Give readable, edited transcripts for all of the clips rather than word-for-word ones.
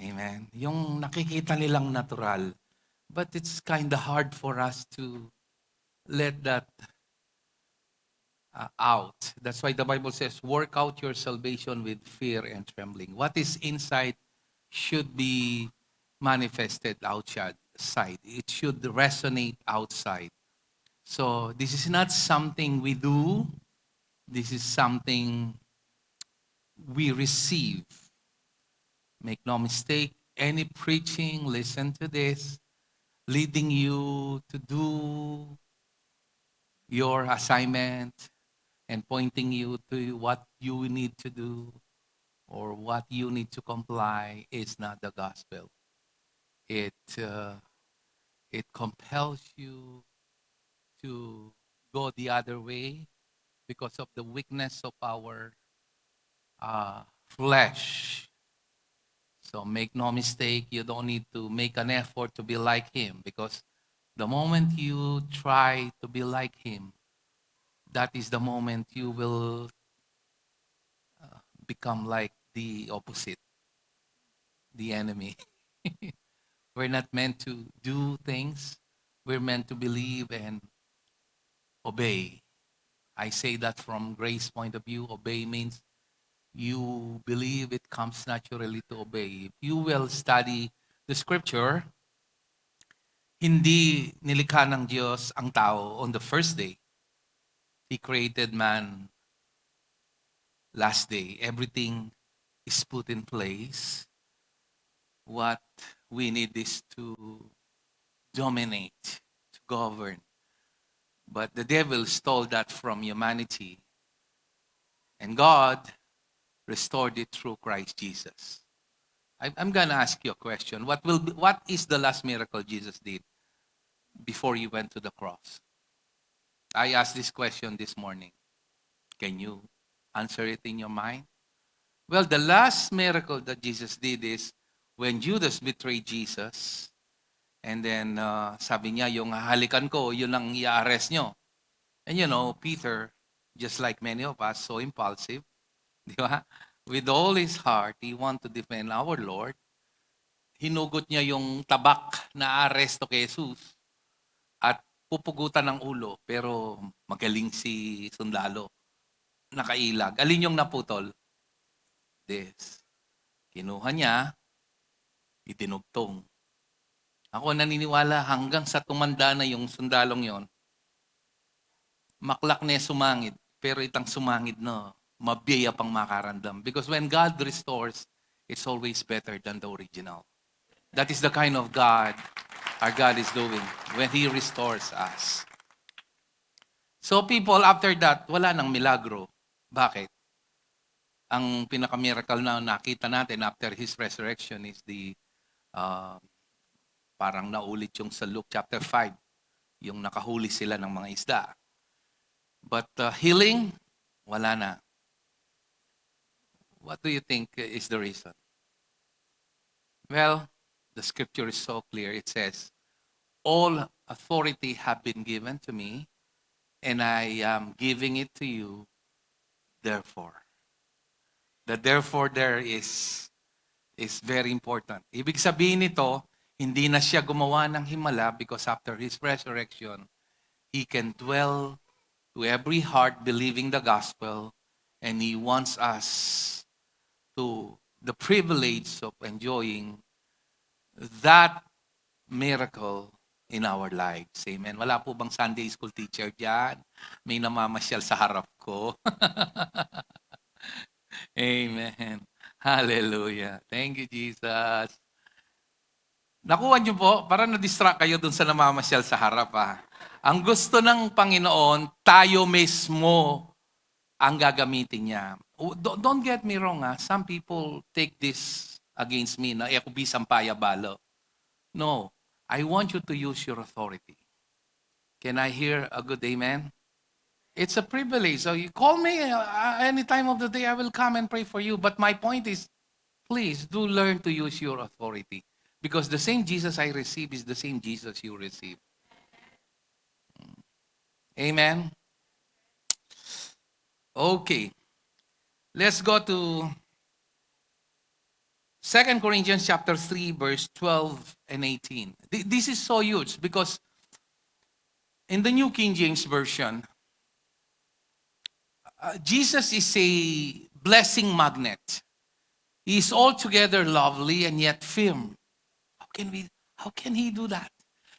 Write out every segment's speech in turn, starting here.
Amen. Yung nakikita nilang natural. But it's kind of hard for us to let that out. That's why the Bible says, work out your salvation with fear and trembling. What is inside should be manifested outside. It should resonate outside. So this is not something we do. This is something we receive. Make no mistake, any preaching, listen to this, leading you to do your assignment and pointing you to what you need to do or what you need to comply is not the gospel. It uh, it compels you to go the other way because of the weakness of our flesh. So make no mistake, you don't need to make an effort to be like him because the moment you try to be like him, that is the moment you will become like the opposite, the enemy. We're not meant to do things, we're meant to believe and obey. I say that from grace point of view. Obey means you believe it comes naturally to obey. If you will study the scripture, hindi nilikha ng Diyos ang tao on the first day. He created man last day. Everything is put in place. What we need is to dominate, to govern. But the devil stole that from humanity. And God restored it through Christ Jesus. I'm going to ask you a question. What is the last miracle Jesus did before he went to the cross? I asked this question this morning. Can you answer it in your mind? Well, the last miracle that Jesus did is when Judas betrayed Jesus, and then sabi niya, yung halikan ko, yun ang i-arrest nyo. And you know, Peter, just like many of us, so impulsive, di ba? With all his heart, he want to defend our Lord. Hinugot niya yung tabak na aresto kay Jesus at pupugutan ng ulo. Pero magaling si sundalo. Nakailag. Alin yung naputol? This. Kinuha niya, itinugtong. Ako naniniwala hanggang sa tumanda na yung sundalong yon, maklak na sumangid. Pero itang sumangid na, mabiyaya pang makarandam. Because when God restores, it's always better than the original. That is the kind of God our God is doing when He restores us. So people, after that, wala nang milagro. Bakit? Ang pinaka-miracle na nakita natin after His resurrection is the, uh, parang naulit yung sa Luke chapter 5, yung nakahuli sila ng mga isda. But healing, wala na. What do you think is the reason? Well, the scripture is so clear. It says, all authority have been given to me, and I am giving it to you, therefore. The therefore there is very important. Ibig sabihin nito, hindi na siya gumawa ng himala because after His resurrection, He can dwell to every heart believing the gospel, and He wants us to the privilege of enjoying that miracle in our lives. Amen. Wala po bang Sunday school teacher dyan? May namamasyal sa harap ko. Amen. Hallelujah. Thank you, Jesus. Nakuha niyo po, para na-distract kayo dun sa namamasyal sa harap. Ang gusto ng Panginoon, tayo mismo ang gagamitin niya. Don't get me wrong, some people take this against me na ako bisang payabalo. No, I want you to use your authority. Can I hear a good amen? It's a privilege. So you call me any time of the day, I will come and pray for you. But my point is, please do learn to use your authority. Because the same Jesus I receive is the same Jesus you receive. Amen? Okay. Let's go to 2 Corinthians chapter 3, verse 12 and 18. This is so huge because in the New King James Version, Jesus is a blessing magnet. He is altogether lovely and yet firm. How can he do that?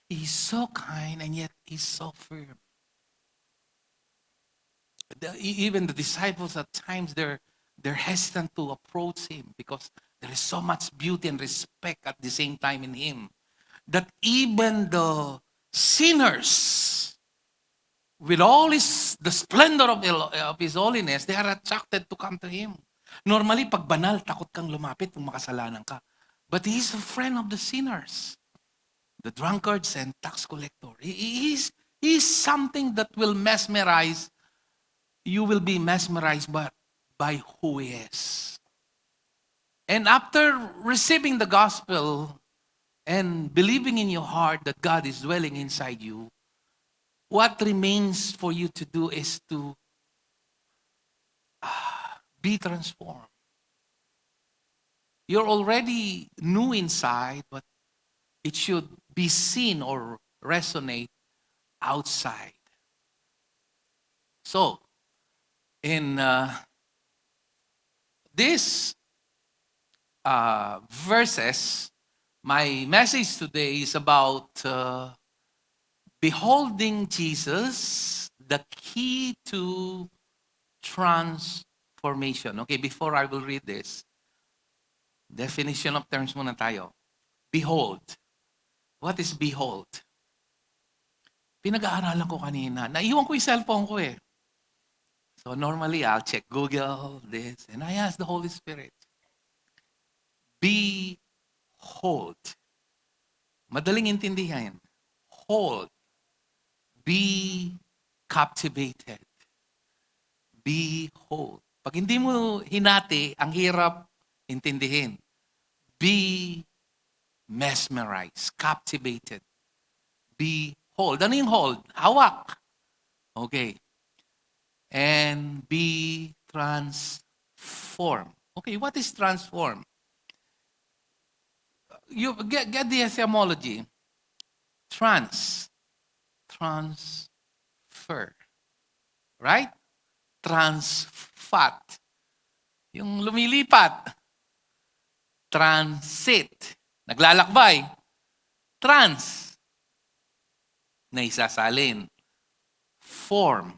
He's so kind and yet he's so firm. Even the disciples at times they're hesitant to approach him because there is so much beauty and respect at the same time in him that even the sinners, with all the splendor of his holiness, they are attracted to come to him. Normally, pag banal, takot kang lumapit kung makasalanan ka. But he's a friend of the sinners, the drunkards and tax collector. He's something that will mesmerize. You will be mesmerized by who he is. And after receiving the gospel and believing in your heart that God is dwelling inside you, what remains for you to do is to be transformed. You're already new inside, but it should be seen or resonate outside. So, in these verses, my message today is about beholding Jesus, the key to transformation. Okay, before I will read this, definition of terms muna tayo. Behold. What is behold? Pinag-aaralan ko kanina. Naiwan ko yung cellphone ko eh. So normally, I'll check Google, this, and I ask the Holy Spirit. Behold. Madaling intindihan. Hold. Be captivated. Behold. Pag hindi mo hinati, ang hirap intindihin. Be mesmerized, captivated. Behold. Ano yung hold? Hawak. Okay. And be transformed. Okay, what is transform? You get the etymology. Transfer. Right? Transfat. Yung lumilipat. Transit. Naglalakbay. Trans. Naisasalin. Form.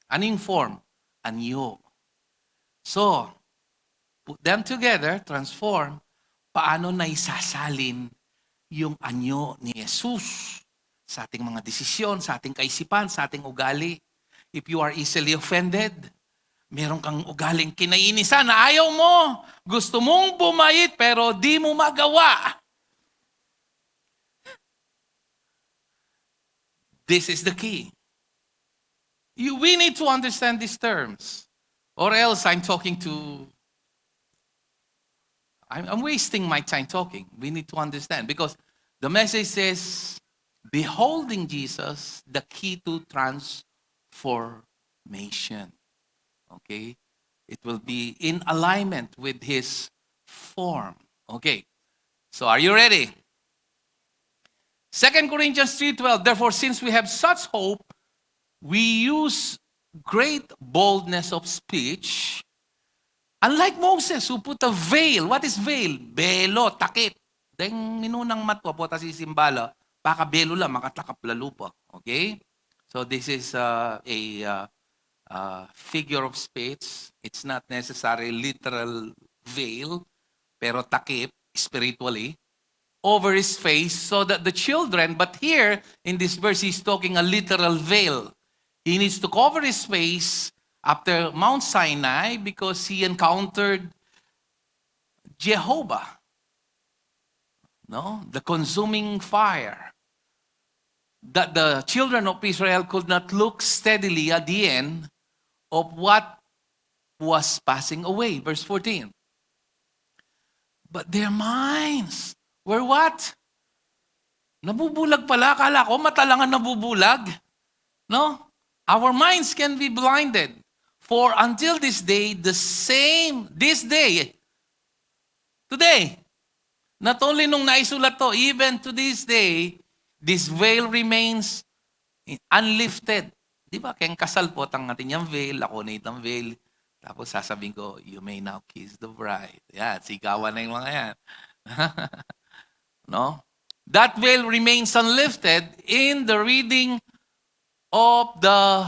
Ano yung form? Anyo. So, put them together, transform, paano naisasalin yung anyo ni Jesus sa ating mga desisyon, sa ating kaisipan, sa ating ugali. If you are easily offended, meron kang ugaling kinainisan na ayaw mo. Gusto mong bumait pero di mo magawa. This is the key. We need to understand these terms. Or else I'm wasting my time talking. We need to understand. Because the message says, beholding Jesus, the key to transformation. Okay? It will be in alignment with His form. Okay. So are you ready? 2 Corinthians 3:12, therefore, since we have such hope, we use great boldness of speech. Unlike Moses, who put a veil. What is veil? Belo, takip. Dahil minunang matwa po ta si simbala, pakabelo lang, makatakap lalo pa. Okay? So this is a figure of speech. It's not necessarily literal veil, pero takip, spiritually, over his face so that the children, but here in this verse, he's talking a literal veil. He needs to cover his face after Mount Sinai because he encountered Jehovah, no, the consuming fire. That the children of Israel could not look steadily at the end of what was passing away. Verse 14. But their minds were what? Nabubulag pala. Akala ko mata lang ang nabubulag. No? Our minds can be blinded. For until this day, today, Not only nung naisulat to, even to this day, this veil remains unlifted. Di ba? Kaya kasal po, tangatin yung veil, ako na itang veil. Tapos sasabihin ko, you may now kiss the bride. Yan, sigawan na yung mga yan. No? That veil remains unlifted in the reading of the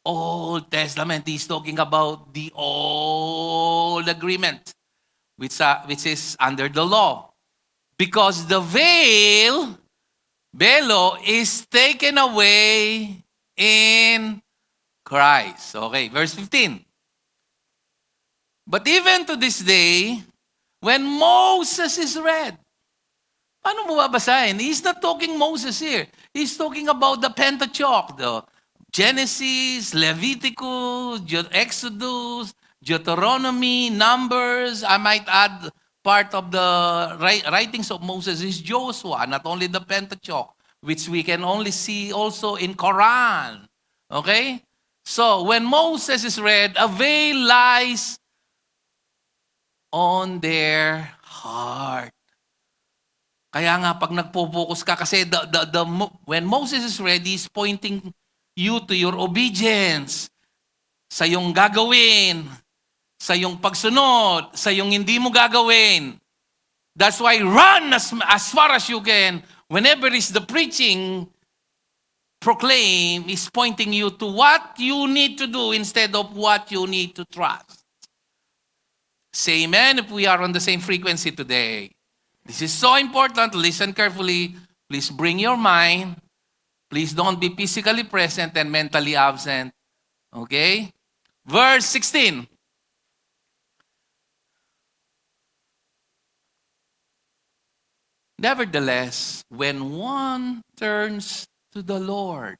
Old Testament. He's talking about the old agreement, which is under the law. Because the veil, velo, is taken away in Christ. Okay, verse 15. But even to this day, when Moses is read, paano mo babasahin? He's not talking Moses here. He's talking about the Pentateuch, the Genesis, Leviticus, Exodus, Deuteronomy, Numbers. I might add part of the writings of Moses is Joshua, not only the Pentateuch, which we can only see also in Quran. Okay? So, when Moses is read, a veil lies on their heart. Kaya nga, pag nagpo-focus ka, kasi when Moses is ready, he's pointing you to your obedience, sa yung gagawin, sa yung pagsunod, sa yung hindi mo gagawin. That's why run as far as you can. Whenever is the preaching, proclaim is pointing you to what you need to do instead of what you need to trust. Say amen if we are on the same frequency today. This is so important. Listen carefully. Please bring your mind. Please don't be physically present and mentally absent. Okay? Verse 16. Nevertheless, when one turns to the Lord,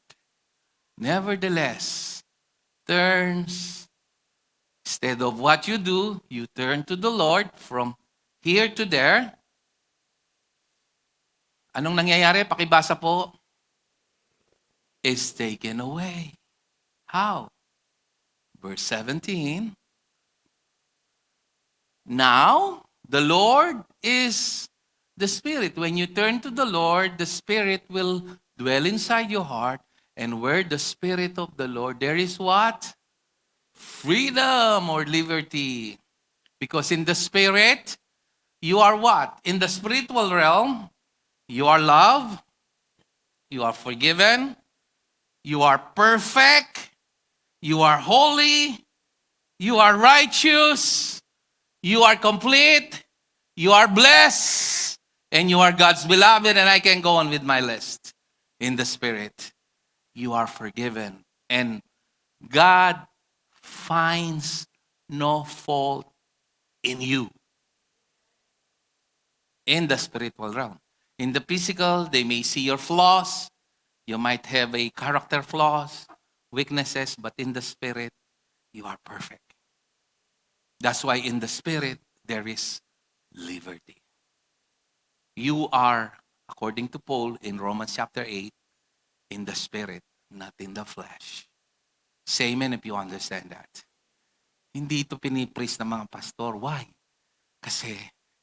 instead of what you do, you turn to the Lord from here to there. Anong nangyayari? Pakibasa po. Is taken away. How? Verse 17. Now, the Lord is the Spirit. When you turn to the Lord, the Spirit will dwell inside your heart. And where the Spirit of the Lord, there is what? Freedom or liberty. Because in the Spirit, you are what? In the spiritual realm, you are loved, you are forgiven, you are perfect, you are holy, you are righteous, you are complete, you are blessed, and you are God's beloved, and I can go on with my list. In the Spirit, you are forgiven, and God finds no fault in you. In the spiritual realm. In the physical, they may see your flaws. You might have a character flaws, weaknesses, but in the Spirit, you are perfect. That's why in the Spirit, there is liberty. You are, according to Paul in Romans chapter 8, in the Spirit, not in the flesh. Say amen if you understand that. Hindi ito pinipreach ng mga pastor. Why? Kasi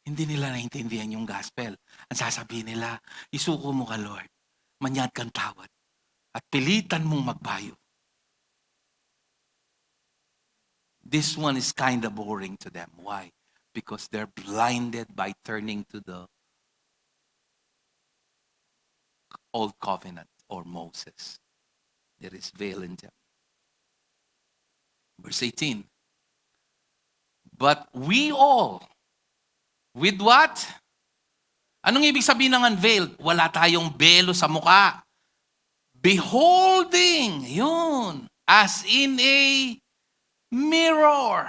hindi nila naintindihan yung gospel. Ang sasabihin nila, isuko mo ka, Lord. Manyad kang tawad. At pilitan mong magbayo. This one is kind of boring to them. Why? Because they're blinded by turning to the Old Covenant or Moses. There is veil in them. Verse 18. But we all, with what? Anong ibig sabihin ng unveiled? Wala tayong belo sa mukha. Beholding, yun, as in a mirror.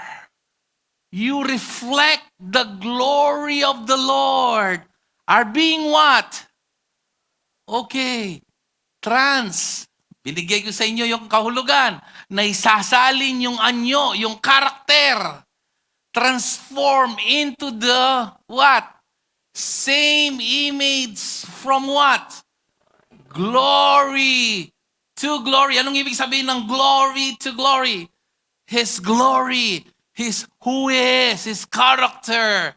You reflect the glory of the Lord. Are being what? Okay. Binigay ko sa inyo yung kahulugan na isasalin yung anyo, yung karakter. Transform into the what? Same image from what? Glory to glory. Anong ibig sabihin ng glory to glory? His glory, His who is, His character,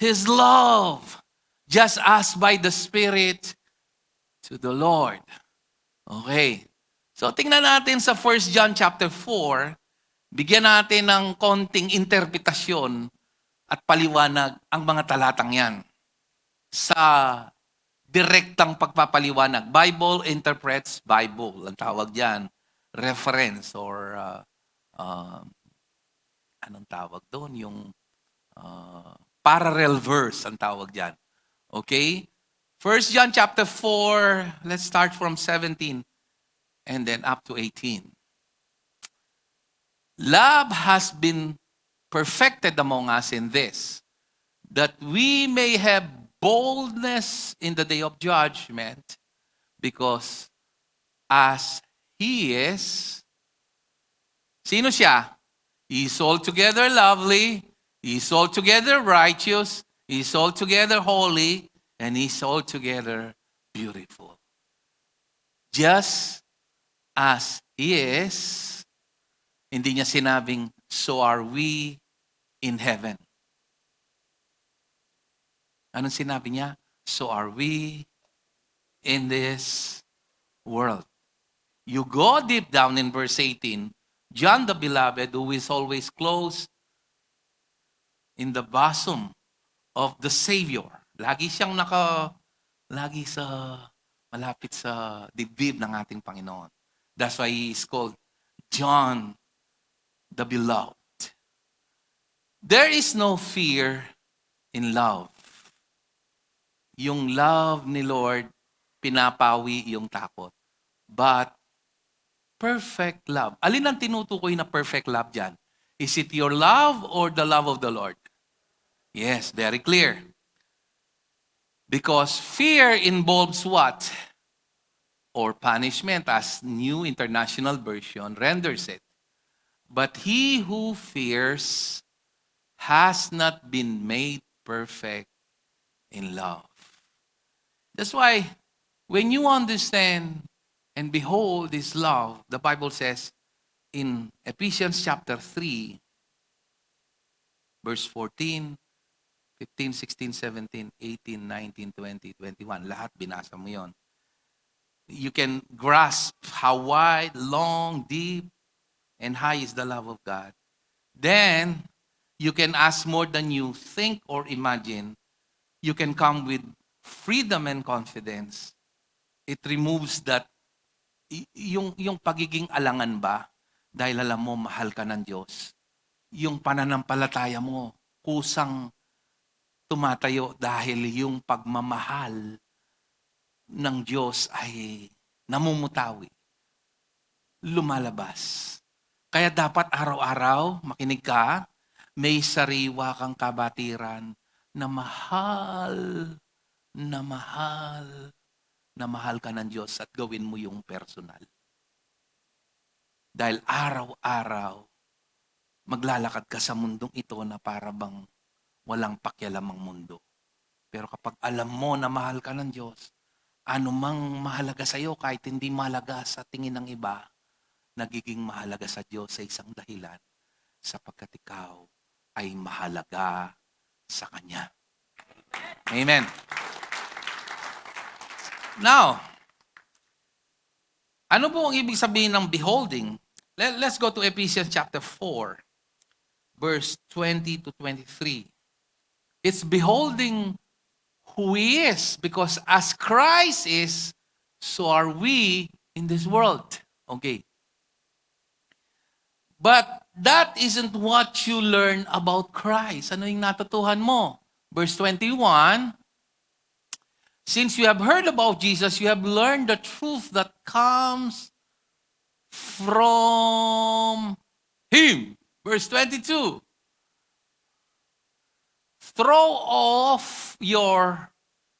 His love, just as by the Spirit to the Lord. Okay. So tingnan natin sa 1 John chapter 4, bigyan natin ng konting interpretasyon at paliwanag ang mga talatang yan sa direktang pagpapaliwanag. Bible interprets Bible. Ang tawag diyan, reference or uh, anong tawag doon? Yung parallel verse ang tawag diyan. Okay? 1 John chapter 4, let's start from 17 and then up to 18. Love has been perfected among us in this, that we may have boldness in the day of judgment, because as He is, sino siya? He is altogether lovely, He is altogether righteous, He is altogether holy, and He is altogether beautiful. Just as He is, hindi niya sinabing, so are we in heaven. Anong sinabi niya? So are we in this world. You go deep down in verse 18, John the beloved, who is always close in the bosom of the Savior. Lagi siyang lagi malapit sa dibdib ng ating Panginoon. That's why he is called John the beloved. There is no fear in love. Yung love ni Lord, pinapawi yung takot. But perfect love. Alin ang tinutukoy na perfect love dyan? Is it your love or the love of the Lord? Yes, very clear. Because fear involves what? Or punishment, as New International Version renders it. But he who fears has not been made perfect in love. That's why when you understand and behold this love, the Bible says in Ephesians chapter 3, verse 14, 15, 16, 17, 18, 19, 20, 21. Lahat binasa mo yon. You can grasp how wide, long, deep, and high is the love of God. Then, you can ask more than you think or imagine. You can come with freedom and confidence. It removes that, yung pagiging alangan ba, dahil alam mo, mahal ka ng Diyos. Yung pananampalataya mo, kusang tumatayo dahil yung pagmamahal ng Diyos ay namumutawi, lumalabas. Kaya dapat araw-araw, makinig ka, may sariwa kang kabatiran na mahal, na mahal, na mahal ka ng Diyos at gawin mo yung personal. Dahil araw-araw, maglalakad ka sa mundong ito na para bang walang pakialam ang mundo. Pero kapag alam mo na mahal ka ng Diyos, anumang mahalaga sa iyo, kahit hindi mahalaga sa tingin ng iba, nagiging mahalaga sa Diyos sa isang dahilan, sapagkat ikaw ay mahalaga sa Kanya. Amen. Now, ano po ang ibig sabihin ng beholding? Let's go to Ephesians chapter 4, verse 20 to 23. It's beholding who He is, because as Christ is, so are we in this world. Okay. But that isn't what you learn about Christ. Ano yung natutuhan mo? Verse 21, since you have heard about Jesus, you have learned the truth that comes from Him. Verse 22, throw off your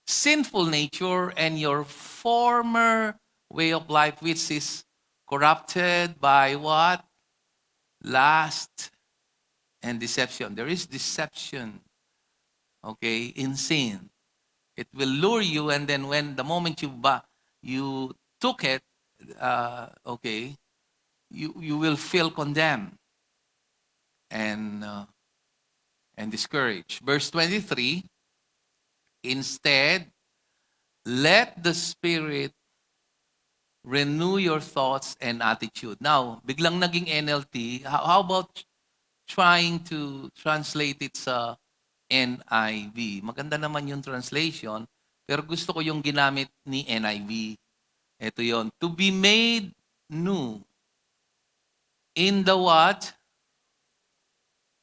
sinful nature and your former way of life, which is corrupted by what? Lust and deception. There is deception, okay, in sin. It will lure you, and then when the moment you took it, okay, you will feel condemned, and and discouraged. Verse 23, instead, let the Spirit renew your thoughts and attitude. Now, biglang naging NLT. How about trying to translate it sa NIV? Maganda naman yung translation, pero gusto ko yung ginamit ni NIV. Ito yon. To be made new in the what?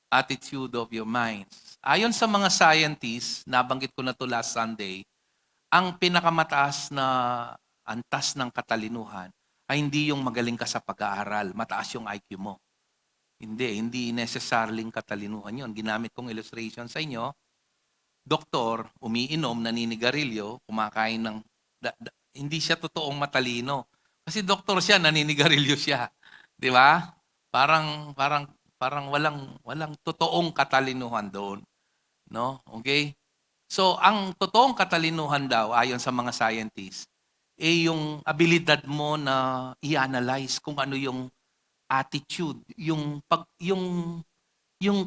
Attitude of your minds. Ayon sa mga scientists, nabanggit ko na to last Sunday, ang pinakamataas na antas ng katalinuhan ay hindi yung magaling ka sa pag-aaral, mataas yung IQ mo. Hindi necessarying katalinuhan yun. Ginamit kong illustration sa inyo, doktor, umiinom, naninigarilyo, kumakain ng... hindi siya totoong matalino. Kasi doktor siya, naninigarilyo siya. Di ba? Parang walang totoong katalinuhan doon. No? Okay? So, ang totoong katalinuhan daw, ayon sa mga scientists, yung abilidad mo na i-analyze kung ano yung attitude, yung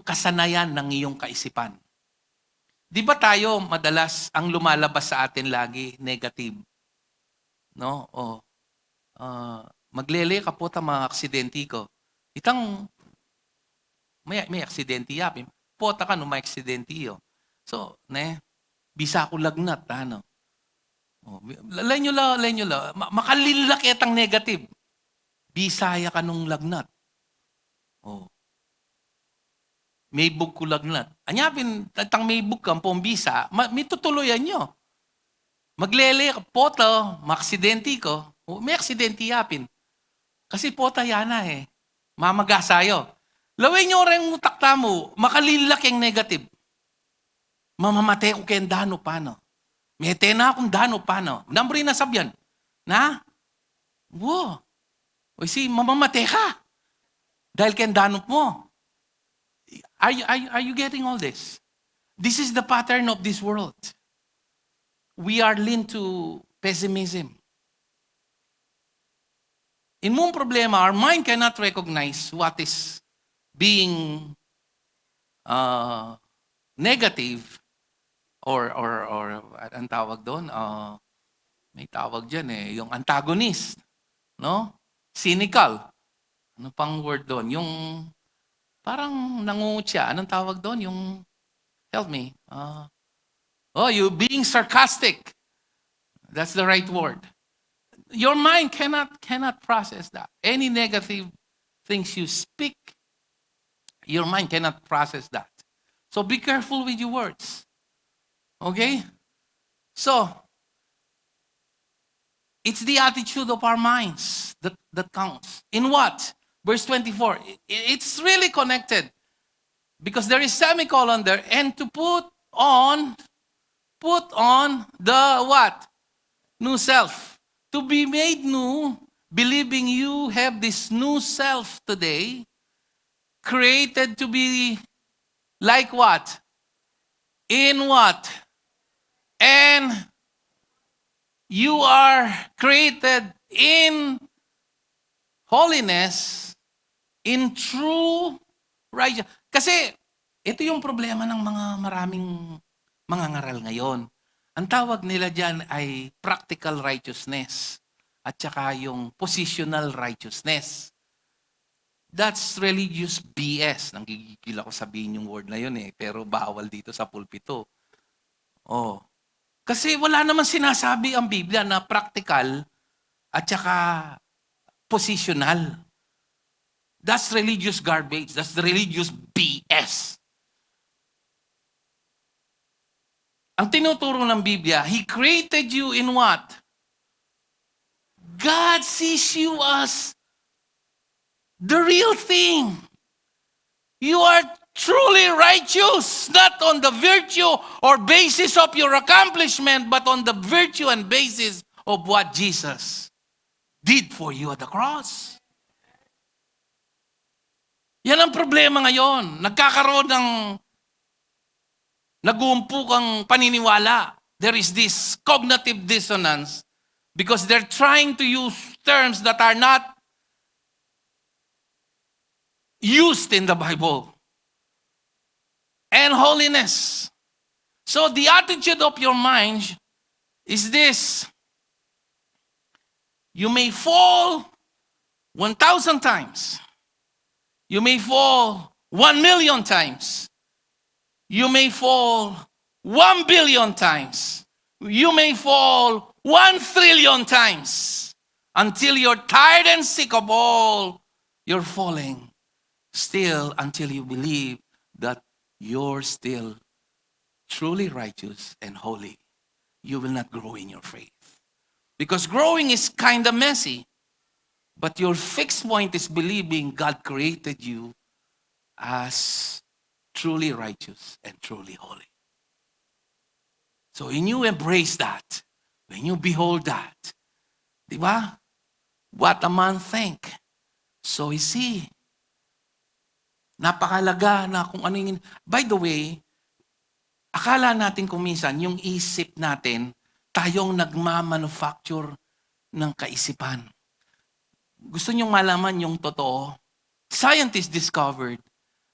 kasanayan ng iyong kaisipan. Di ba tayo madalas ang lumalabas sa atin lagi negative? No? Maglele ka po ta mga aksidente ko. Itang may aksidente yapin. Pota ka no may aksidente yo. So, bisa ko lagnat, ano? Lain nyo la. Makalilak etang negative. Bisaya ka nung lagnat. May bug ko lagnat. Anyapin, tatang may bug kang pombisa, may tutuloyan nyo. Maglele, pota, maksidente ko. May aksidente yapin. Kasi pota yana Mamagasayo. Laway nyo rin utak mo, makalilak yung negative. Mamamatay ko kayo dano paano. Mete na akong dano paano. Nambri na sabyan. Na? Wow. O mamamatay ka. Dahil kayo dano mo. Are you getting all this? This is the pattern of this world. We are lean to pessimism. In mong problema, our mind cannot recognize what is being negative or ang tawag doon, may tawag dyan yung antagonist, no? Cynical. Ano pang word doon? Yung parang nangungutya. Anong tawag doon? Yung, help me. You being sarcastic. That's the right word. Your mind cannot process that. Any negative things you speak, your mind cannot process that. So be careful with your words. Okay? So, it's the attitude of our minds that counts. In what? Verse 24. It's really connected. Because there is semicolon there. And to put on the what? New self. To be made new, believing you have this new self today, created to be like what? In what? And you are created in holiness, in true righteousness. Kasi ito yung problema ng maraming mga ngaral ngayon. Ang tawag nila dyan ay practical righteousness at saka yung positional righteousness. That's religious BS. Nanggigigil ako sabihin yung word na yun pero bawal dito sa pulpito. Kasi wala naman sinasabi ang Biblia na practical at saka positional. That's religious garbage. That's the religious BS. Ang tinuturo ng Biblia, He created you in what? God sees you as the real thing. You are truly righteous, not on the virtue or basis of your accomplishment, but on the virtue and basis of what Jesus did for you at the cross. Yan ang problema ngayon. Nagkakaroon ng nag-uumpukang paniniwala. There is this cognitive dissonance because they're trying to use terms that are not used in the Bible. and holiness. So the attitude of your mind is this. You may fall 1,000 times. You may fall 1,000,000 times. You may fall 1,000,000,000 times. You may fall 1,000,000,000,000 times until you're tired and sick of all you're falling. Still, until you believe that you're still truly righteous and holy, you will not grow in your faith. Because growing is kind of messy. But your fixed point is believing God created you as truly righteous and truly holy. So when you embrace that, when you behold that, di ba? What a man think, so is he. Napakalaga na kung ano yung... By the way, akala natin kung minsan, yung isip natin, tayong nagmamanufacture ng kaisipan. Gusto niyong malaman yung totoo? Scientists discovered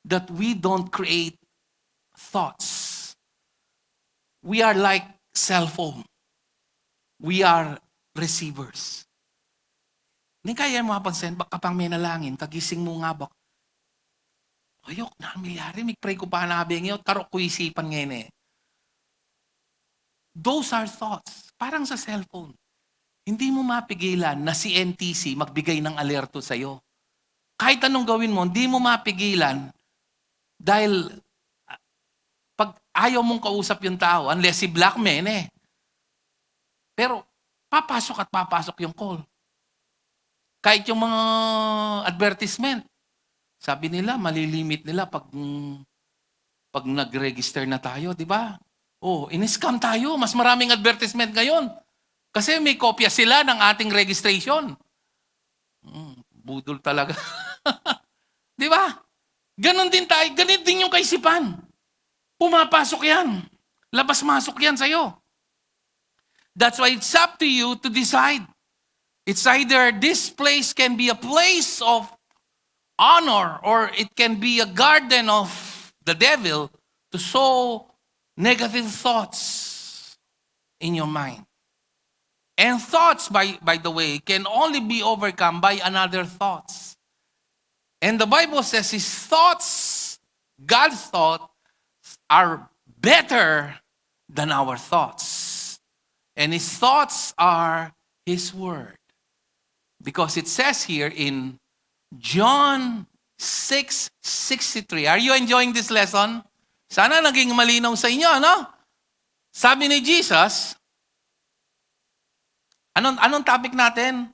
that we don't create thoughts. We are like cell phone. We are receivers. Hindi kaya mo mapansin, baka pang may nalangin, kagising mo nga ba? Ayok na, milyari, may pray ko pa na abing yun, tarok ko isipan ngayon eh. Those are thoughts. Parang sa cellphone. Hindi mo mapigilan na si NTC magbigay ng alerto sa'yo. Kahit anong gawin mo, hindi mo mapigilan dahil pag ayaw mong kausap yung tao, unless si blackmail eh. Pero papasok at papasok yung call. Kahit yung mga advertisement, sabi nila, malilimit nila pag nag-register na tayo, di ba? Oh, in-scam tayo. Mas maraming advertisement ngayon. Kasi may kopya sila ng ating registration. Budol talaga. Di ba? Ganon din tayo. Ganon din yung kaisipan. Pumapasok yan. Labas-masok yan sa'yo. That's why it's up to you to decide. It's either this place can be a place of honor or it can be a garden of the devil to sow negative thoughts in your mind. And thoughts, by the way, can only be overcome by another thoughts. And the Bible says his thoughts, God's thoughts, are better than our thoughts. And his thoughts are his word. Because it says here in John 6:63. Are you enjoying this lesson? Sana naging malinaw sa inyo, no? Sabi ni Jesus, anong topic natin?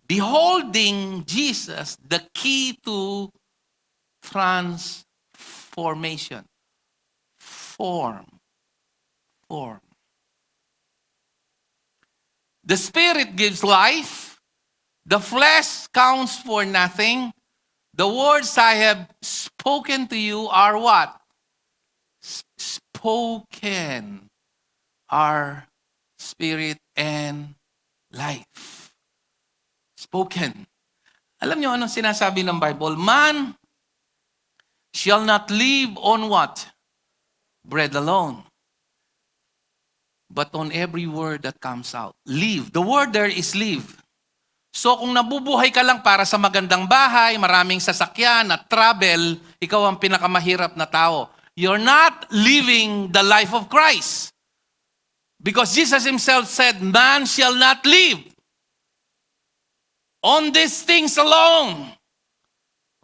Beholding Jesus, the key to transformation. Form. The Spirit gives life. The flesh counts for nothing. The words I have spoken to you are what? Spoken are spirit and life. Spoken. Alam niyo anong sinasabi ng Bible? Man shall not live on what? Bread alone. But on every word that comes out. Live. The word there is live. So kung nabubuhay ka lang para sa magandang bahay, maraming sasakyan at travel, ikaw ang pinakamahirap na tao. You're not living the life of Christ. Because Jesus himself said, man shall not live on these things alone,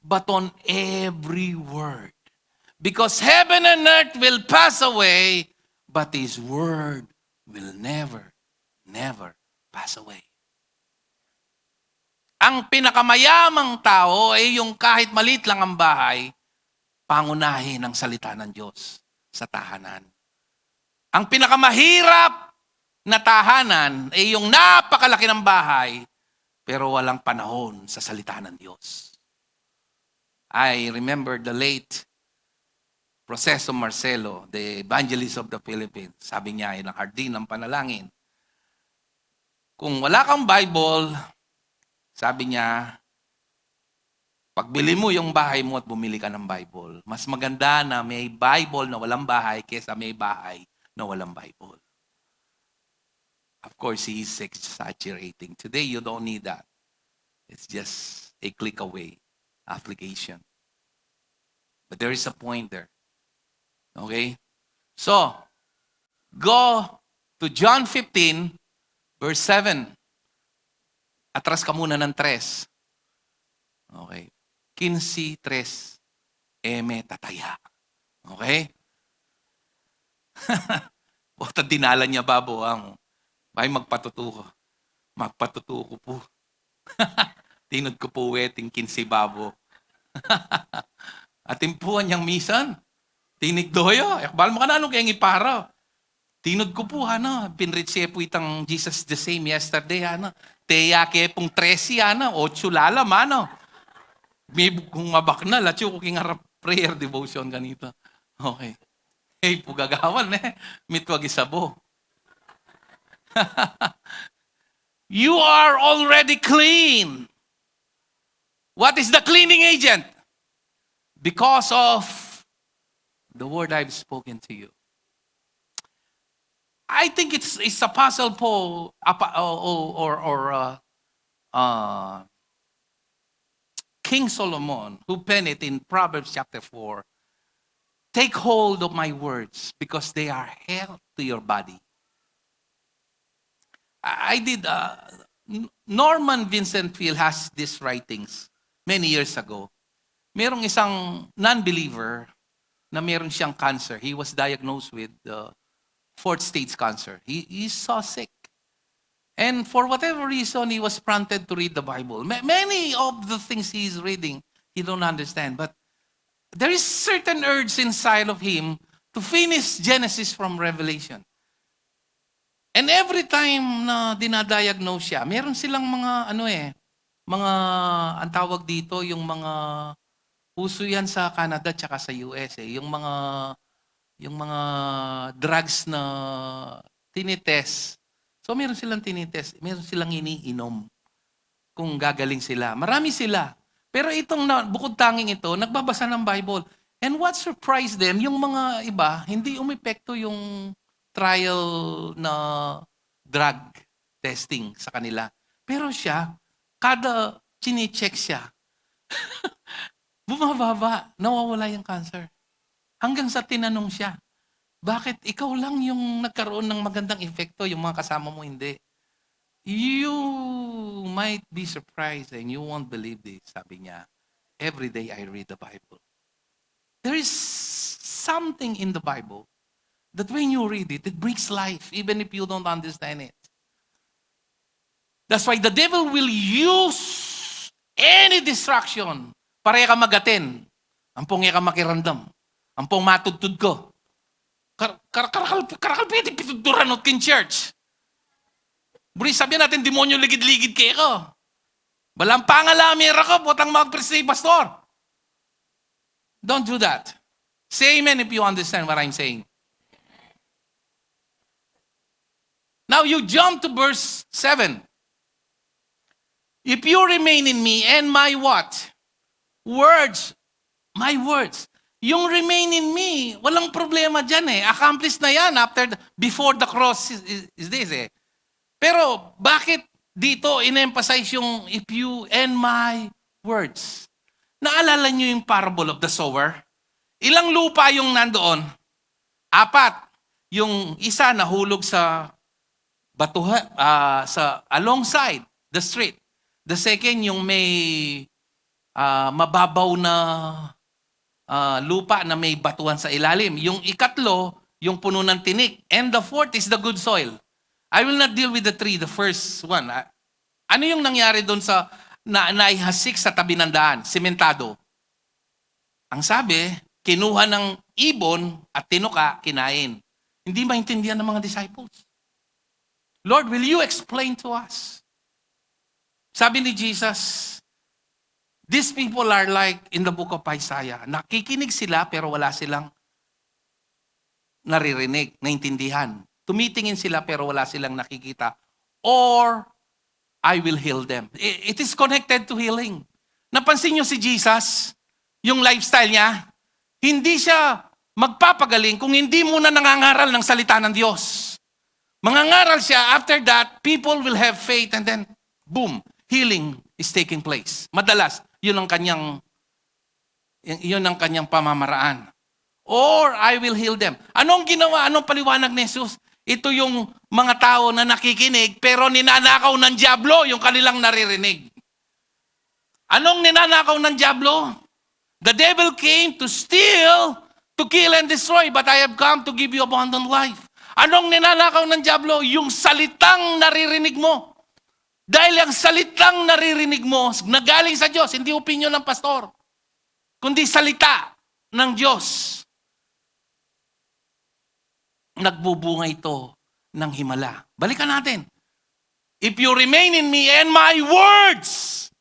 but on every word. Because heaven and earth will pass away, but his word will never pass away. Ang pinakamayamang tao ay yung kahit maliit lang ang bahay, pangunahin ang salita ng Diyos sa tahanan. Ang pinakamahirap na tahanan ay yung napakalaki ng bahay, pero walang panahon sa salita ng Diyos. I remember the late Proceso Marcelo, the evangelist of the Philippines. Sabi niya, ay ng hardin ng panalangin. Kung wala kang Bible, sabi niya, Pagbili mo yung bahay mo at bumili ka ng Bible, mas maganda na may Bible na walang bahay kaysa may bahay na walang Bible. Of course, he is exaggerating. Today, you don't need that. It's just a click away application. But there is a point there. Okay? So, go to John 15, verse 7. Atras ka muna ng 3. Okay. 15:3. Eme tataya. Okay? Bota dinala niya babo ang ay magpatutuko. Magpatutuko po. Tinod ko po weting 15 babo. At impuan niyang misan. Tinig doyo. Ekbal mo ka na anong kayang ipara. Tinod ko po, pinritse po itang Jesus the same yesterday, Teya ke pong 13, 8 lalam, May kung mabak na, latyo ko kingarap prayer devotion ganito. Okay. Hey, pugagawan, mitwag isabo. You are already clean. What is the cleaning agent? Because of the word I've spoken to you. I think it's Apostle Paul or King Solomon who penned it in Proverbs chapter 4. Take hold of my words because they are health to your body. I did, Norman Vincent Peale has these writings many years ago. Merong isang non-believer na meron siyang cancer. He was diagnosed with 4th stage cancer. He's so sick. And for whatever reason, he was prompted to read the Bible. Many of the things he's reading, he don't understand. But there is certain urge inside of him to finish Genesis from Revelation. And every time na dinadiagnose siya, meron silang mga, mga, ang tawag dito, yung mga, uso yan sa Canada tsaka sa US, yung mga drugs na tinitest. So meron silang tinitest, meron silang iniinom kung gagaling sila. Marami sila. Pero itong bukod tanging ito, nagbabasa ng Bible. And what surprised them, yung mga iba, hindi umepekto yung trial na drug testing sa kanila. Pero siya, kada chine-check siya, bumababa, nawawala yung cancer. Hanggang sa tinanong siya, bakit ikaw lang yung nagkaroon ng magandang epekto, yung mga kasama mo hindi? You might be surprised and you won't believe this, sabi niya. Every day I read the Bible. There is something in the Bible that when you read it, it brings life, even if you don't understand it. That's why the devil will use any distraction para ka magatin. Ampong ka makirandam. Ampong matudtud ko. Karakal pituturan at kin church. Buri sabihin natin, demonyo ligid-ligid kayo ko. Balang pangalamira ko, botang mag-presay, pastor. Don't do that. Say amen if you understand what I'm saying. Now you jump to verse 7. If you remain in me and my what? Words. My words. Yung remain in me, walang problema dyan Accomplished na yan before the cross is this Pero bakit dito in-emphasize yung if you and my words? Naalala nyo yung parable of the sower? Ilang lupa yung nandoon? 4. Yung isa nahulog sa batuhan, sa alongside the street. The second, yung may mababaw na lupa na may batuhan sa ilalim. Yung ikatlo, yung puno ng tinik. And the 4th is the good soil. I will not deal with the 3, the first one. Ano yung nangyari doon sa naihasik sa tabi ng daan? Sementado. Ang sabi, kinuha ng ibon at tinuka, kinain. Hindi maintindihan ng mga disciples. Lord, will you explain to us? Sabi ni Jesus, these people are like in the book of Isaiah. Nakikinig sila pero wala silang naririnig, naintindihan. Tumitingin sila pero wala silang nakikita. Or I will heal them. It is connected to healing. Napansin niyo si Jesus, yung lifestyle niya, hindi siya magpapagaling kung hindi muna nangangaral ng salita ng Diyos. Mangangaral siya, after that, people will have faith and then, boom, healing is taking place. Madalas, yun ang kanyang pamamaraan. Or I will heal them. Anong ginawa? Anong paliwanag ni Jesus? Ito yung mga tao na nakikinig pero ninanakaw ng dyablo yung kanilang naririnig. Anong ninanakaw ng dyablo? The devil came to steal, to kill and destroy, but I have come to give you abundant life. Anong ninanakaw ng dyablo? Yung salitang naririnig mo. Dahil ang salitang naririnig mo, nagaling sa Diyos, hindi opinion ng pastor, kundi salita ng Diyos. Nagbubunga ito ng himala. Balikan natin. If you remain in me and my words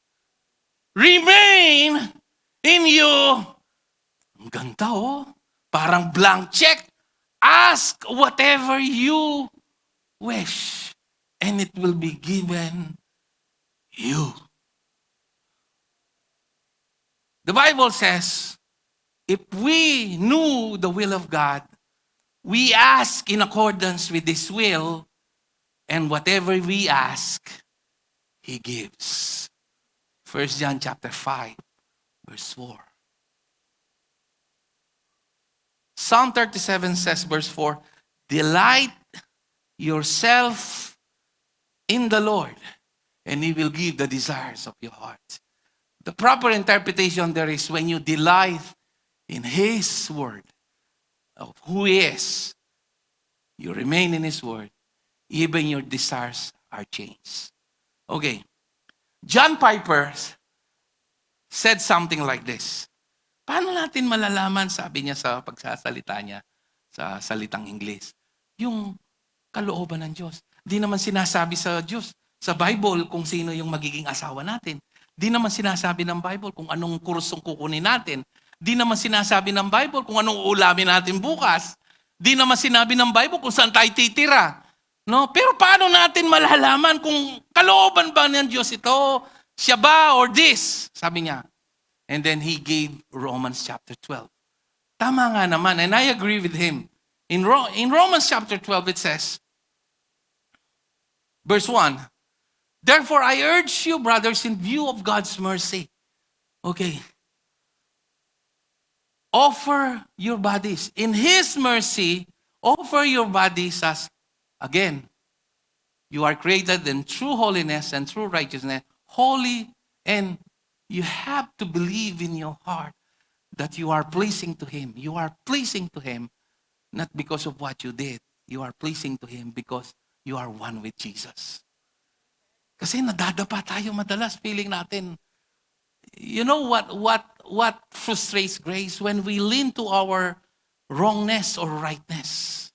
remain in you. Ang ganda Parang blank check. Ask whatever you wish and it will be given you. The Bible says, if we knew the will of God, we ask in accordance with His will, and whatever we ask, He gives. 1 John chapter 5, verse 4. Psalm 37 says, verse 4, delight yourself in the Lord, and He will give the desires of your heart. The proper interpretation there is when you delight in His word, of who He is, you remain in His word, even your desires are changed. Okay. John Piper said something like this. Paano natin malalaman, sabi niya sa pagsasalita niya sa salitang Ingles, yung kalooban ng Diyos. Di naman sinasabi sa Diyos, sa Bible, kung sino yung magiging asawa natin. Di naman sinasabi ng Bible kung anong kursong kukunin natin. Di naman sinasabi ng Bible kung anong ulamin natin bukas. Di naman sinabi ng Bible kung saan tayo titira. No? Pero paano natin malalaman kung kalooban ba ng Diyos ito? Siya ba or this? Sabi niya. And then he gave Romans chapter 12. Tama nga naman, and I agree with him. In Romans chapter 12 it says, verse 1, therefore I urge you, brothers, in view of God's mercy. Okay. Offer your bodies. In His mercy, offer your bodies as, again, you are created in true holiness and true righteousness, holy, and you have to believe in your heart that you are pleasing to Him. You are pleasing to Him not because of what you did. You are pleasing to Him because you are one with Jesus. Kasi nadadapa tayo madalas, feeling natin. You know what frustrates grace? When we lean to our wrongness or rightness.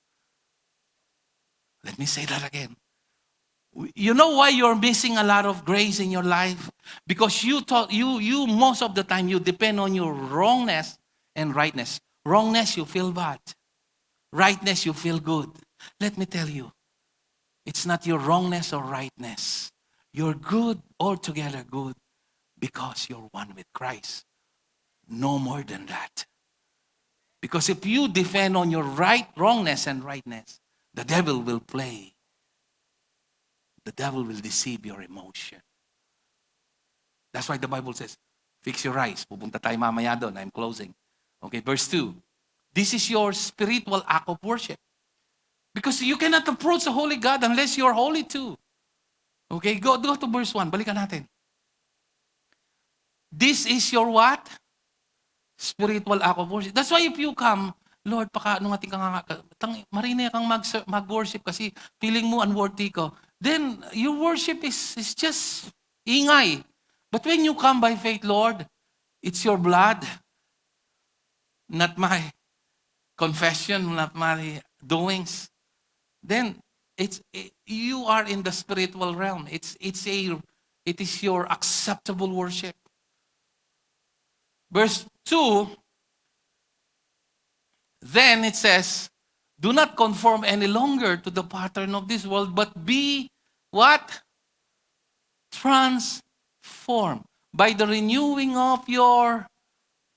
Let me say that again. You know why you're missing a lot of grace in your life? Because you most of the time you depend on your wrongness and rightness. Wrongness, you feel bad. Rightness, you feel good. Let me tell you, it's not your wrongness or rightness. You're good, altogether good, because you're one with Christ. No more than that. Because if you depend on your wrongness and rightness, the devil will play. The devil will deceive your emotion. That's why the Bible says, fix your eyes. Pupunta tayo mamaya doon. I'm closing. Okay, verse 2. This is your spiritual act of worship. Because you cannot approach the holy God unless you're holy too. Okay, go to verse 1. Balikan natin. This is your what? Spiritual act of worship. That's why if you come, Lord, nung ating marinay kang mag-worship kasi feeling mo unworthy ko, then your worship is just ingay. But when you come by faith, Lord, it's your blood, not my confession, not my doings. Then you are in the spiritual realm. It is your acceptable worship. Verse 2, then it says, do not conform any longer to the pattern of this world, but be what? Transform. By the renewing of your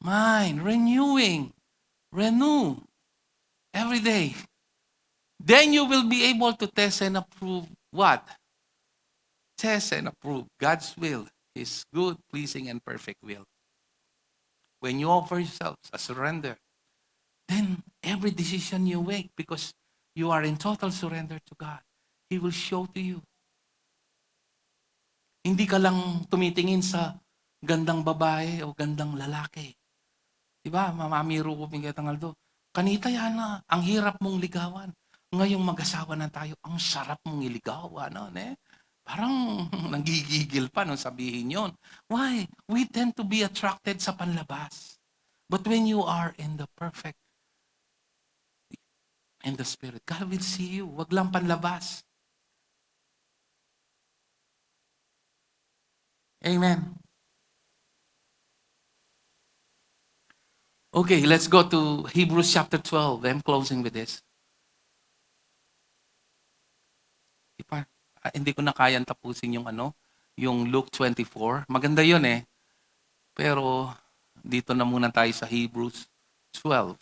mind. Renew every day. Then you will be able to test and approve what? Test and approve God's will, His good, pleasing, and perfect will. When you offer yourselves a surrender, then every decision you make, because you are in total surrender to God, He will show to you. Hindi ka lang tumitingin sa gandang babae o gandang lalaki. Diba, mamamiro ko pingatang Aldo. Kanita yan na, ang hirap mong ligawan. Ngayong mag-asawa na tayo, ang sarap mong iligawan. No? Parang nanggigigil pa nung sabihin yon. Why? We tend to be attracted sa panlabas. But when you are in the perfect, in the Spirit, God will see you. Wag lang panlabas. Amen. Okay, let's go to Hebrews chapter 12. I'm closing with this. Hindi ko na kayang tapusin yung Luke 24. Maganda yun eh. Pero dito na muna tayo sa Hebrews 12.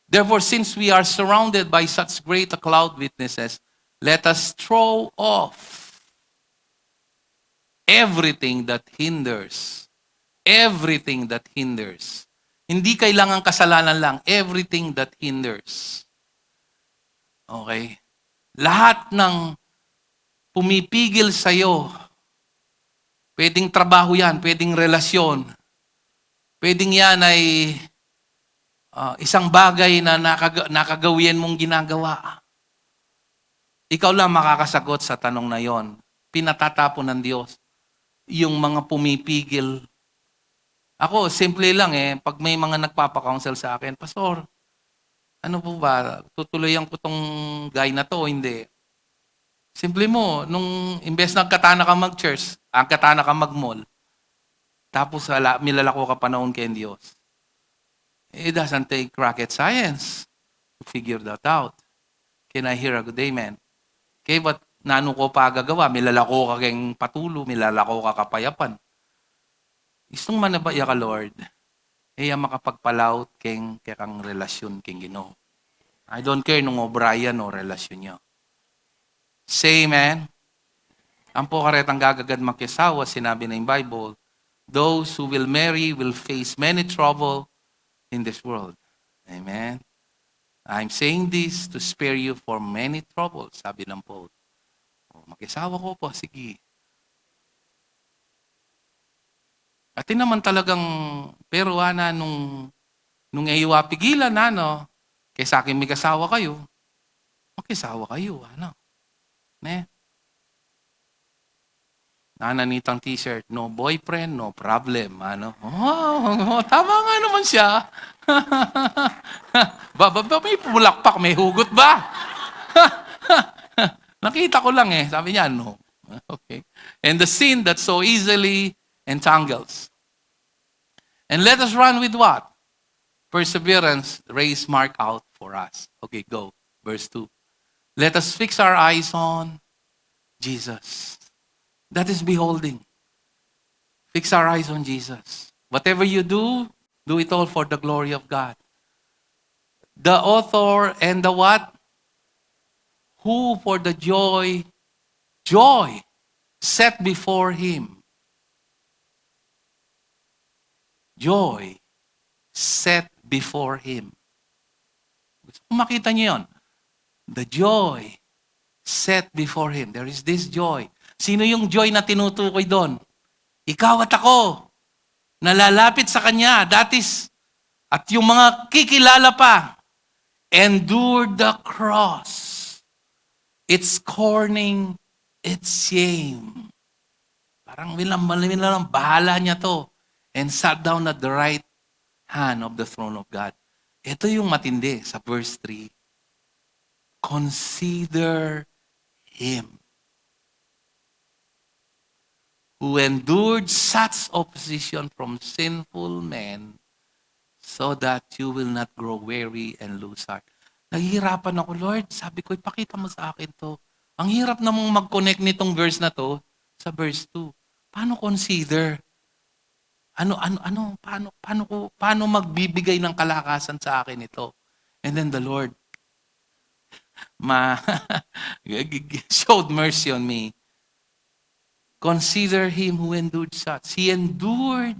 Therefore, since we are surrounded by such great a cloud of witnesses, let us throw off everything that hinders. Everything that hinders. Hindi kailangan kasalanan lang. Everything that hinders. Okay? Lahat ng pumipigil sa'yo, pwedeng trabaho yan, pwedeng relasyon, pwedeng yan ay isang bagay na nakagawian mong ginagawa. Ikaw lang makakasagot sa tanong na yon. Pinatatapon ng Diyos yung mga pumipigil. Ako, simple lang pag may mga nagpapakounsel sa akin, Pastor, ano po ba, tutuloyan ko tong guy na to o hindi? Simple mo, nung imbes na katana ka mag-church, ang katana ka mag-mall, tapos milalako ka panahon kay Diyos. It doesn't take rocket science to figure that out. Can I hear a good amen? Okay, but nano ko pa gagawa? Milalako ka keng patulo, milalako ka kapayapan. Istong manabaya ka, Lord, makapagpalaut keng kang relasyon keng Ginoo. I don't care nung O'Brien o relasyon niyo. Say amen. Ang po karetang gagagad makisawa, sinabi na yung Bible, those who will marry will face many trouble in this world. Amen. I'm saying this to spare you for many troubles, sabi ng Paul. Makisawa ko po, sige. At naman talagang, pero nung iwa pigilan kaya sa akin may kasawa kayo, makisawa kayo, Ne? Nananitang t-shirt, no boyfriend, no problem, tama nga naman siya. May pulakpak, may hugot ba? Nakita ko lang sabi niya, no. Okay. And the sin that so easily entangles. And let us run with what? Perseverance, race mark out for us. Okay, go. Verse 2. Let us fix our eyes on Jesus. That is beholding. Fix our eyes on Jesus. Whatever you do it all for the glory of God. The author and the what? Who for the joy set before Him. Joy set before Him. Kung makita niyo yun, the joy set before Him. There is this joy. Sino yung joy na tinutukoy doon? Ikaw at ako. Nalalapit sa Kanya. That is, at yung mga kikilala pa, endure the cross. Its scorning, its shame. Parang bahala niya to. And sat down at the right hand of the throne of God. Ito yung matindi sa verse 3. Consider Him who endured such opposition from sinful men so that you will not grow weary and lose heart. Nahihirapan ako, Lord. Sabi ko, ipakita mo sa akin to. Ang hirap namang mag-connect nitong verse na to sa verse 2. Paano consider? Paano magbibigay ng kalakasan sa akin ito? And then the Lord ma showed mercy on me. Consider him who endured such. He endured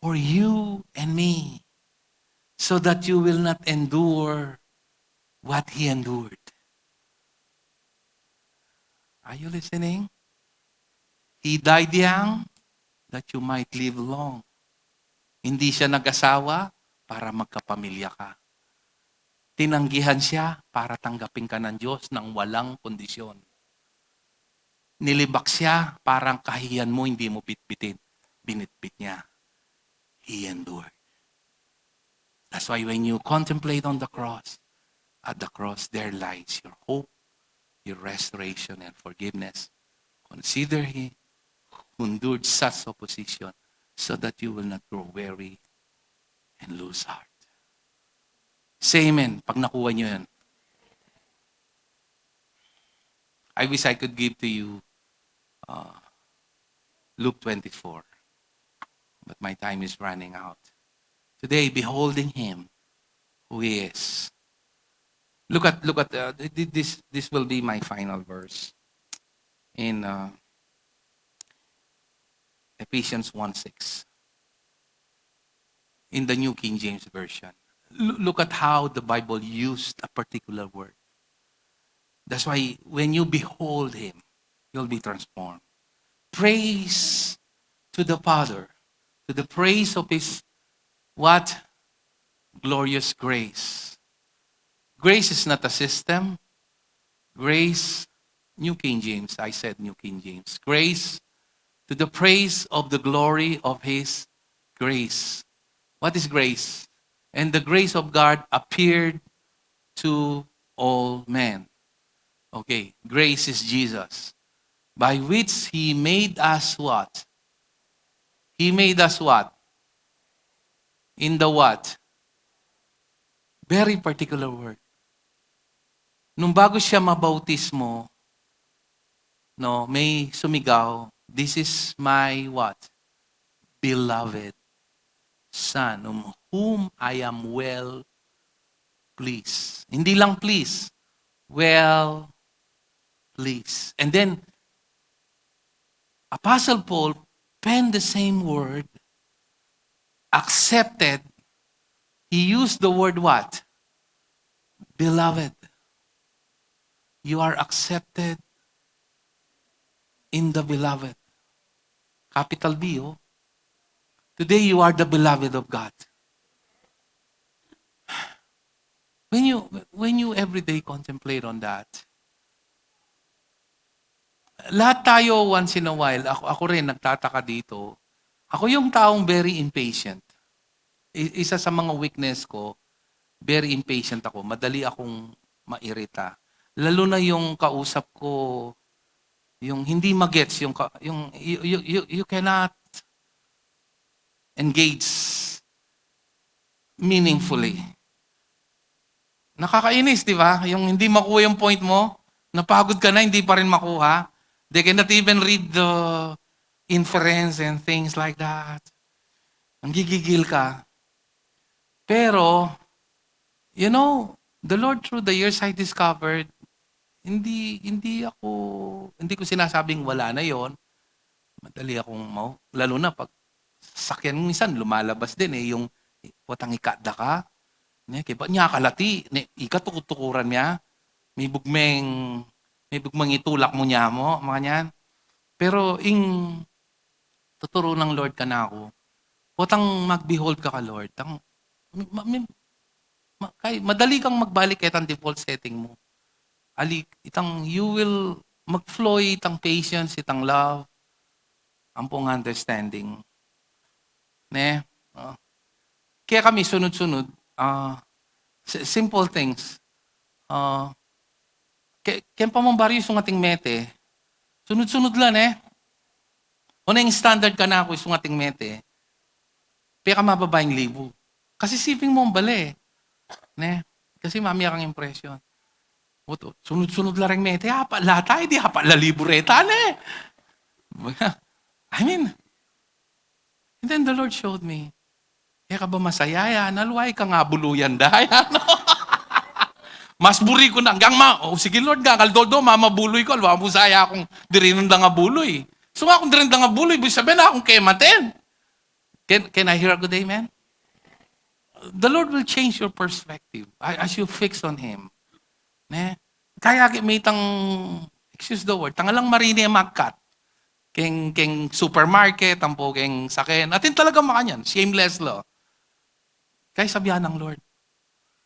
for you and me so that you will not endure what he endured. Are you listening? He died young that you might live long. Hindi siya nag-asawa para magkapamilya ka. Tinanggihan siya para tanggapin ka ng Diyos ng walang kondisyon. Nilibak siya parang kahiyan mo hindi mo bitbitin. Binitbit niya. He endured. That's why when you contemplate on the cross, at the cross there lies your hope, your restoration and forgiveness. Consider He who endured such opposition so that you will not grow weary and lose heart. Say amen pag nakuha nyo yan. I wish I could give to you Luke 24. But my time is running out. Today, beholding Him who He is. Look at this. This will be my final verse in Ephesians 1:6 in the New King James Version. Look at how the Bible used a particular word. That's why when you behold Him, you'll be transformed. Praise to the Father, to the praise of His what? Glorious grace. Grace is not a system. Grace, New King James, I said New King James. Grace to the praise of the glory of His grace. What is grace? And the grace of God appeared to all men. Okay, grace is Jesus. By which He made us what? He made us what? In the what? Very particular word. Nung bago siya mabautismo, no, may sumigaw, this is my what? Beloved Son, whom I am well pleased. Hindi lang pleased, well pleased. And then, Apostle Paul penned the same word, accepted. He used the word what? Beloved. You are accepted in the beloved. Capital B, oh. Today you are the beloved of God. When you every day contemplate on that, lahat tayo once in a while, ako rin nagtataka dito, ako yung taong very impatient. Isa sa mga weakness ko, very impatient ako. Madali akong mairita. Lalo na yung kausap ko, yung hindi magets, yung you cannot engage meaningfully. Nakakainis, di ba? Yung hindi makuha yung point mo, napagod ka na, hindi pa rin makuha. They cannot even read the inference and things like that. Ang gigigil ka. Pero, you know, the Lord through the years I discovered, hindi ko sinasabing wala na yon. Madali akong lalo na pag sakyan minsan lumalabas din yung potang ikada ka. Ne, kaya niya kalati, ikatukutukuran niya. May bugmeng itulak mo niya mo, mga niyan. Pero tuturo ng Lord ka na ako. Potang mag-behold ka Lord. Madali kang magbalik itang default setting mo. You will mag-flow itang patience, itang love, ampong understanding. Ne? Kaya kami sunod-sunod, simple things. Kaya pa mong baryo yung ating mete, sunod-sunod lang Una yung standard ka na ako yung ating mete, kaya ka mababa yung libo. Kasi siping mo ang bali. Ne? Kasi mamaya kang impression. Oto, sunod-sunod la ring mete, hapa la tayo, di hapa la libureta na eh. I mean, and then the Lord showed me, ka ba masaya yan? Naluway ka nga buluyan dahil. Mas buri ko na, hanggang sige Lord, kaldoldo, mamabuloy ko, alwa mo saya akong dirinon da nga buloy. So nga akong dirinon da nga buloy, ibig sabihin na akong kematen. Can I hear a good amen? The Lord will change your perspective as you fix on Him. Ne? Kaya may excuse the word, tangalang marine makat. Keng supermarket, tampo keng saken. Atin talaga makanyan, shameless lo. Kaya sabihan ng Lord,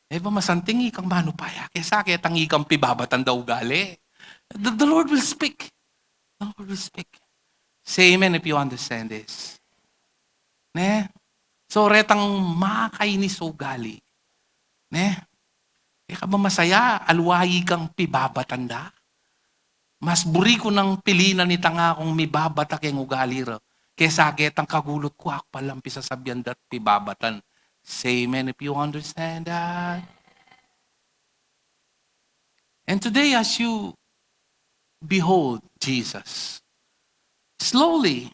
ba masanting ikang manupaya, kaya sakit ang ikang pibabatan daw gali. The Lord will speak. The Lord will speak. Say amen if you understand this. Ne? So, retang makainis o gali. Ne? Kaya ka ba masaya, alwayi kang pibabatanda? Mas buri ko ng pilinan ni tanga kung mibabata keng ugali ro. Kaya sakit ang kagulot ko, akpalampi sa sabyan dat pibabatan. Say amen if you understand that. And today, as you behold Jesus, slowly,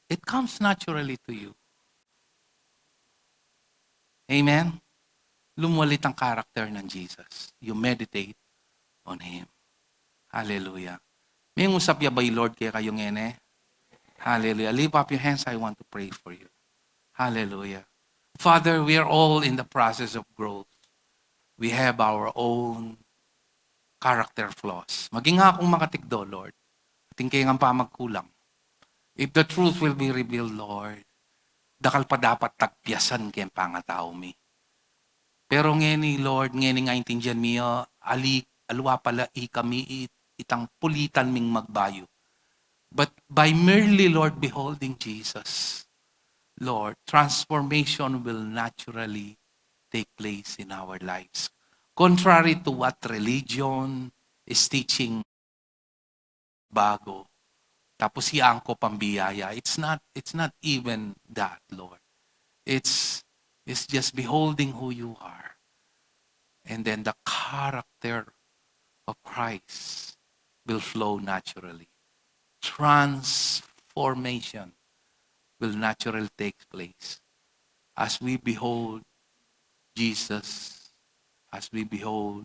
it comes naturally to you. Amen? Lumulit ang character ng Jesus. You meditate on Him. Hallelujah. May usap ya ba yung Lord kaya kayo ngene? Hallelujah. Lift up your hands. I want to pray for you. Hallelujah. Father, we are all in the process of growth. We have our own character flaws. Maging nga akong makatigdo, Lord. Ating kayo nga pa magkulang. If the truth will be revealed, Lord, dakal pa dapat tagpiasan kayong pangatao mi. Pero ngeni, Lord, ngeni nga intindihan miyo, alwa pala kami itang pulitan ming magbayo. But by merely, Lord, beholding Jesus, Lord, transformation will naturally take place in our lives. Contrary to what religion is teaching, bago. Tapos hiyang ko pambiyaya. It's not even that, Lord. It's just beholding who you are. And then the character of Christ will flow naturally. Transformation will naturally take place as we behold Jesus, as we behold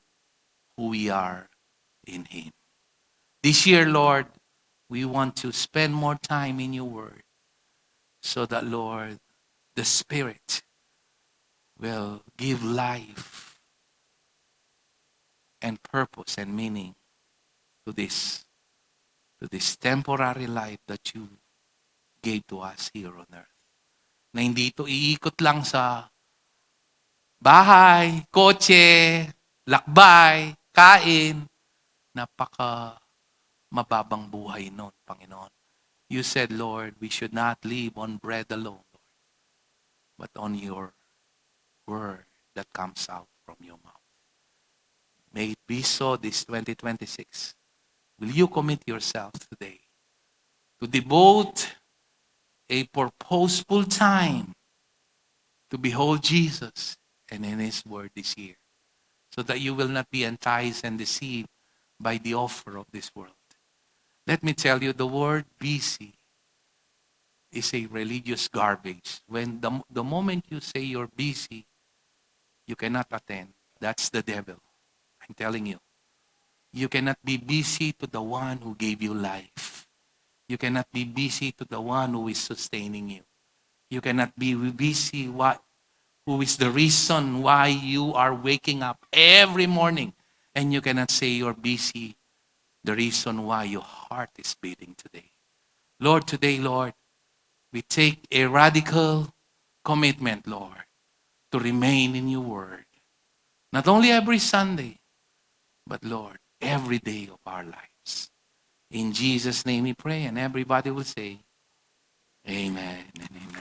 who we are in Him. This year, Lord, we want to spend more time in your word so that, Lord, the Spirit will give life and purpose and meaning to this temporary life that you gave to us here on earth. Na hindi ito iikot lang sa bahay, kotse, lakbay, kain. Napaka mababang buhay nun, Panginoon. You said, Lord, we should not live on bread alone, Lord, but on your word that comes out from your mouth. May it be so this 2026. Will you commit yourself today to devote a purposeful time to behold Jesus and in His word this year, so that you will not be enticed and deceived by the offer of this world? Let me tell you, the word busy is a religious garbage. When the moment you say you're busy, you cannot attend. That's the devil. I'm telling you. You cannot be busy to the one who gave you life. You cannot be busy to the one who is sustaining you. You cannot be busy who is the reason why you are waking up every morning. And you cannot say you're busy, the reason why your heart is beating today. Lord, today, Lord, we take a radical commitment, Lord, to remain in your word. Not only every Sunday, but Lord, every day of our lives. In Jesus' name we pray, and everybody will say, Amen and amen.